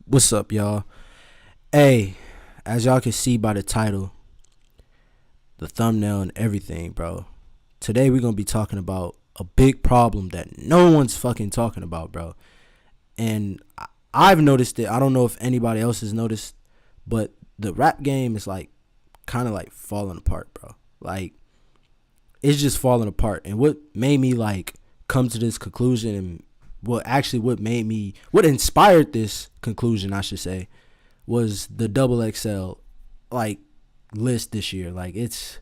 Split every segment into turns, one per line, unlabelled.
What's up, y'all? Hey, as y'all can see by the title, the thumbnail, and everything, bro. Today we're gonna be talking about a big problem that no one's fucking talking about, bro. And I've noticed it. I don't know if anybody else has noticed, but the rap game is like kind of like falling apart, bro. Like it's just falling apart. And what made me like come to this conclusion, and what inspired this conclusion, I should say, was the double XL like list this year. Like it's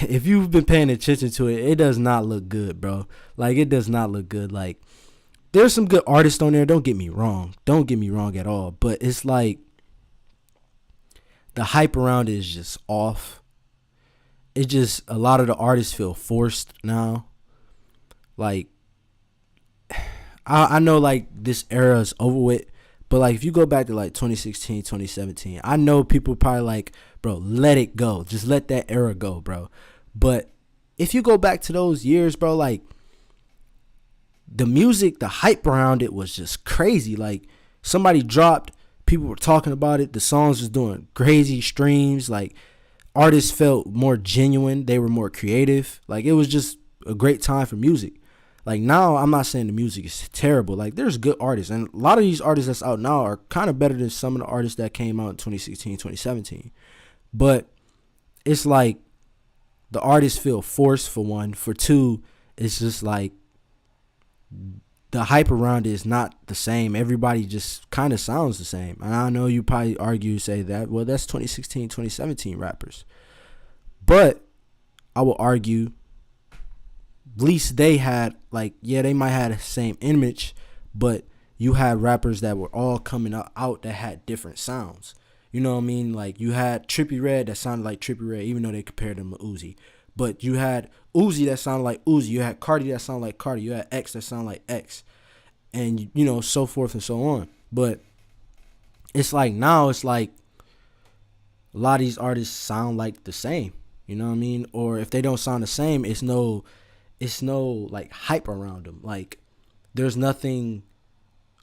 if you've been paying attention to it, it does not look good, bro. Like it does not look good. Like there's some good artists on there, don't get me wrong. Don't get me wrong at all. But it's like the hype around it is just off. It just a lot of the artists feel forced now. Like I know like this era is over with, but like if you go back to like 2016, 2017, I know people probably like, bro, let it go. Just let that era go, bro. But if you go back to those years, bro, like the music, the hype around it was just crazy. Like somebody dropped, people were talking about it, the songs was doing crazy streams, like artists felt more genuine, they were more creative. Like it was just a great time for music. Like now, I'm not saying the music is terrible. Like there's good artists, and a lot of these artists that's out now are kind of better than some of the artists that came out in 2016, 2017. But it's like the artists feel forced, for one. For two, it's just like the hype around it is not the same. Everybody just kind of sounds the same. And I know you probably argue, say that, well, that's 2016, 2017 rappers. But I will argue, at least they had, like, yeah, they might have the same image, but you had rappers that were all coming out that had different sounds. You know what I mean? Like you had Trippie Redd that sounded like Trippie Redd, even though they compared him to Uzi. But you had Uzi that sounded like Uzi. You had Cardi that sounded like Cardi. You had X that sounded like X, and you know, so forth and so on. But it's like now it's like a lot of these artists sound like the same. You know what I mean? Or if they don't sound the same, it's no like hype around them. Like there's nothing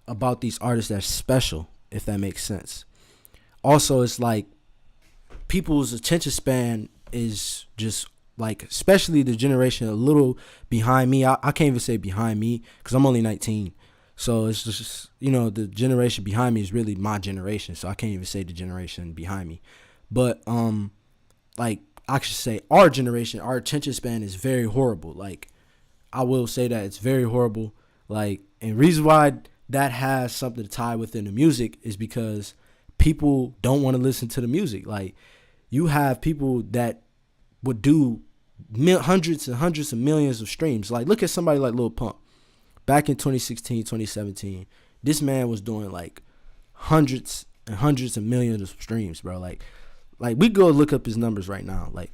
about these artists that's special, if that makes sense. Also, it's like people's attention span is just like, especially the generation a little behind me. I can't even say behind me because I'm only 19. So it's just, you know, the generation behind me is really my generation. So I can't even say the generation behind me. But like I should say our generation, our attention span is very horrible. Like I will say that it's very horrible. Like, and reason why that has something to tie within the music is because people don't want to listen to the music. Like you have people that would do hundreds and hundreds of millions of streams. Like look at somebody like Lil Pump. Back in 2016, 2017, this man was doing like hundreds and hundreds of millions of streams, bro. Like we go look up his numbers right now. Like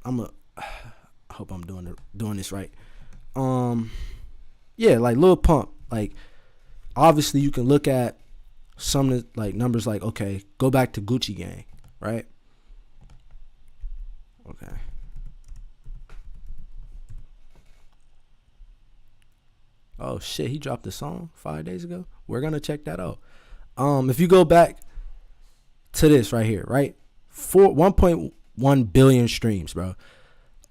I hope I'm doing this right. Yeah, like Lil Pump. Like obviously you can look at some of the, like numbers, like, okay, go back to Gucci Gang, right? Okay. Oh shit, he dropped a song 5 days ago. We're gonna check that out. If you go back to this right here, right? 1.1 billion streams, bro.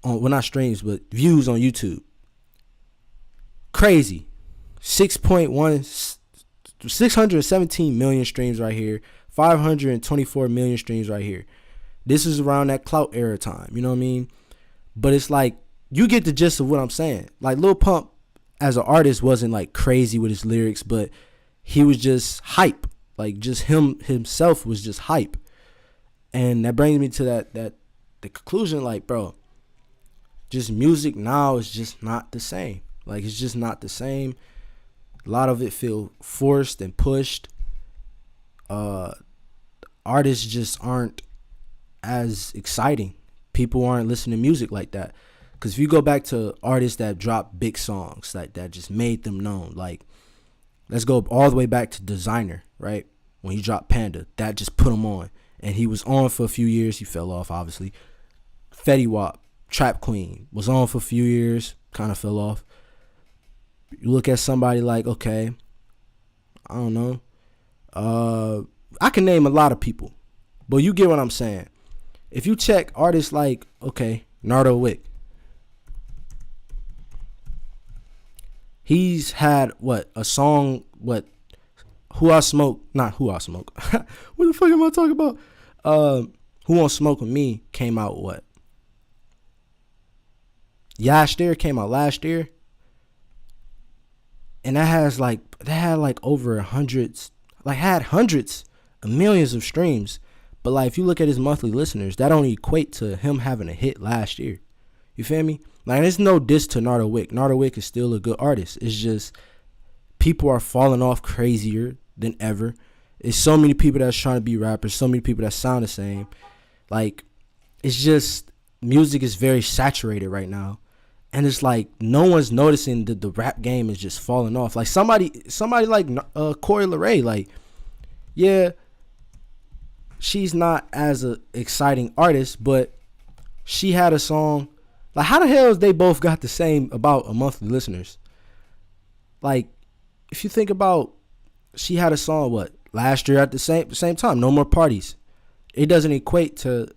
Well, not streams, but views on YouTube. Crazy. 617 million streams right here. 524 million streams right here. This is around that clout era time. You know what I mean? But it's like, you get the gist of what I'm saying. Like Lil Pump as an artist wasn't like crazy with his lyrics, but he was just hype. Like just himself was just hype. And that brings me to the conclusion, like, bro, just music now is just not the same. Like it's just not the same. A lot of it feel forced and pushed. Artists just aren't as exciting. People aren't listening to music like that. Because if you go back to artists that dropped big songs, like that just made them known, like let's go all the way back to Designer, right? When he dropped Panda, that just put him on. And he was on for a few years. He fell off, obviously. Fetty Wap, Trap Queen, was on for a few years, kind of fell off. You look at somebody like, okay, I don't know, Uh, I can name a lot of people, but you get what I'm saying. If you check artists like, okay, Nardo Wick, he's had what a song, what Who I Smoke, not Who I Smoke. What the fuck am I talking about? Who Won't Smoke With Me came out what? Last year came out last year, and that had like over hundreds, like had hundreds of millions of streams. But like if you look at his monthly listeners, that don't equate to him having a hit last year. You feel me? Like there's no diss to Nardo Wick. Nardo Wick is still a good artist. It's just people are falling off crazier than ever. There's so many people that's trying to be rappers, so many people that sound the same. Like, it's just, music is very saturated right now. And it's like, no one's noticing that the rap game is just falling off. Like, somebody like Corey LeRae, like, yeah, she's not as a exciting artist, but she had a song. Like, how the hell is they both got the same about a monthly listeners? Like, if you think about, she had a song, what, last year at the same time, No More Parties. It doesn't equate to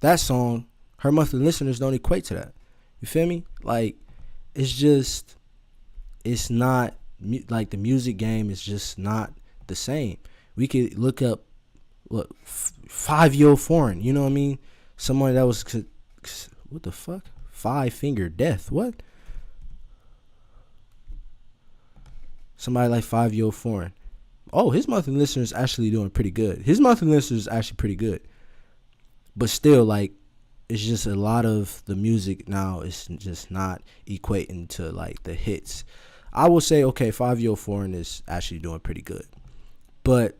that song. Her monthly listeners don't equate to that. You feel me? Like, it's just, it's not, like, the music game is just not the same. We could look up, what, 5-Yo Foreign, you know what I mean? Someone that was, what the fuck? 5 Finger Death, what? Somebody like 5-Yo Foreign. Oh, his monthly listeners actually doing pretty good. His monthly listeners is actually pretty good. But still, like, it's just a lot of the music now is just not equating to, like, the hits. I will say, okay, 5-Yo Foreign is actually doing pretty good. But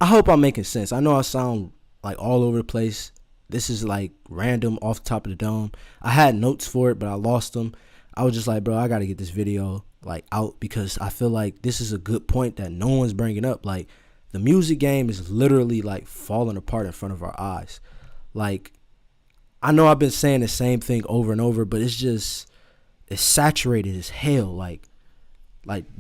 I hope I'm making sense. I know I sound, like, all over the place. This is, like, random off the top of the dome. I had notes for it, but I lost them. I was just like, bro, I got to get this video like out because I feel like this is a good point that no one's bringing up. Like, the music game is literally like falling apart in front of our eyes. Like, I know I've been saying the same thing over and over, but it's saturated as hell. Like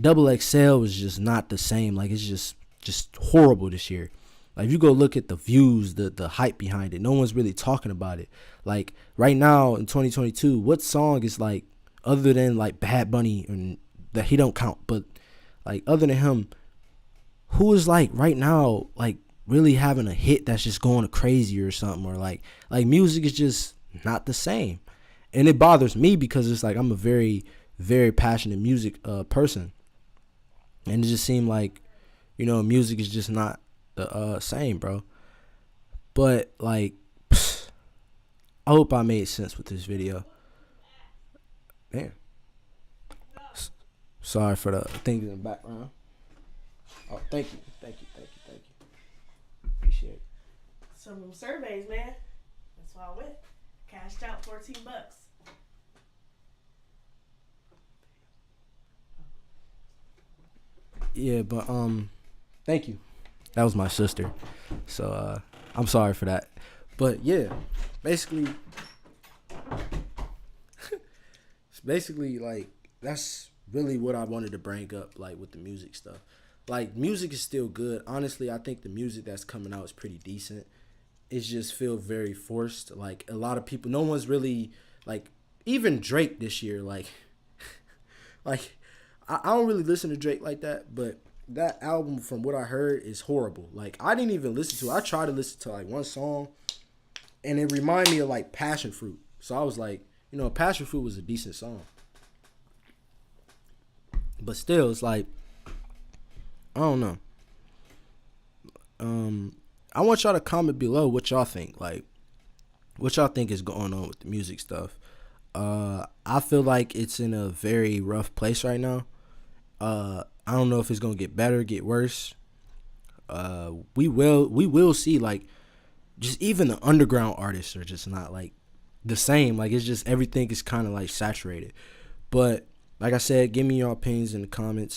Double XL is just not the same. Like, it's just horrible this year. Like, if you go look at the views, the hype behind it, no one's really talking about it. Like, right now in 2022, what song is like, other than like Bad Bunny, and that he don't count, but like other than him, who is like right now like really having a hit that's just going crazy or something, or like music is just not the same. And it bothers me because it's like I'm a very, very passionate music person, and it just seemed like, you know, music is just not the same, bro. But like, I hope I made sense with this video. Man, sorry for the things in the background. Oh, thank you. Appreciate it.
Some of them surveys, man. That's why I went. Cashed out $14.
Yeah, but thank you. That was my sister. So I'm sorry for that. But yeah, basically like that's really what I wanted to bring up, like with the music stuff. Like, music is still good. Honestly, I think the music that's coming out is pretty decent. It just feels very forced. Like, a lot of people, no one's really, like, even Drake this year, like I don't really listen to Drake like that, but that album, from what I heard, is horrible. Like, I didn't even listen to it. I tried to listen to like one song, and it reminded me of like Passion Fruit. So I was like, you know, Passion Fruit was a decent song. But still, it's like, I don't know. I want y'all to comment below what y'all think. Like, what y'all think is going on with the music stuff. I feel like it's in a very rough place right now. I don't know if it's gonna get better, get worse. We will see, like, just even the underground artists are just not like the same. Like, it's just everything is kind of like saturated. But like I said, give me your opinions in the comments.